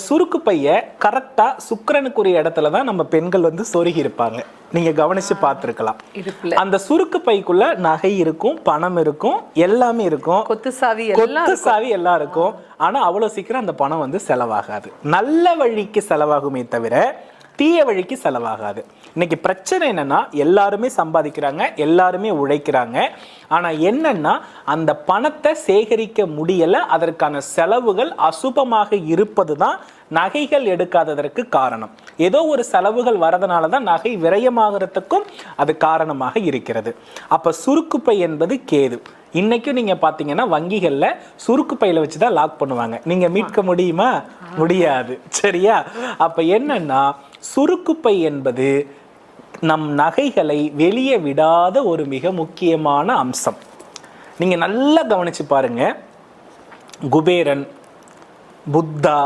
சுருக்கு பைய கரெக்டா சுக்கிரனுக்குரிய இடத்துல தான் நம்ம பெண்கள் வந்து சொருகி இருப்பாங்க. நீங்க கவனிச்சு பார்த்திருக்கலாம். அந்த சுருக்கு பைக்குள்ள நகை இருக்கும், பணம் இருக்கும், எல்லாமே இருக்கும், கொத்து சாவி எல்லாம் இருக்கும். ஆனா அவ்வளவு சீக்கிரம் அந்த பணம் வந்து செலவாகாது. நல்ல வழிக்கு செலவாகுமே தவிர தீய வழிக்கு செலவாகாது. இன்னைக்கு பிரச்சனை என்னன்னா, எல்லாருமே சம்பாதிக்கிறாங்க, எல்லாருமே உழைக்கிறாங்க. ஆனா என்னன்னா, அந்த பணத்தை சேகரிக்க முடியல. அதற்கான செலவுகள் அசுபமாக இருப்பது தான் நகைகள் எடுக்காததற்கு காரணம். ஏதோ ஒரு செலவுகள் வரதுனால தான் நகை விரயமாகறதுக்கும் அது காரணமாக இருக்கிறது. அப்ப சுருக்குப்பை என்பது கேது. இன்னைக்கும் நீங்க பாத்தீங்கன்னா வங்கிகள்ல சுருக்கு பையில வச்சுதான் லாக் பண்ணுவாங்க. நீங்க மீட்க முடியுமா? முடியாது. சரியா? அப்ப என்னன்னா, சுருக்குப்பை என்பது நம் நகைகளை வெளியே விடாத ஒரு மிக முக்கியமான அம்சம். நீங்க நல்லா கவனிச்சு பாருங்க. குபேரன், புத்தா,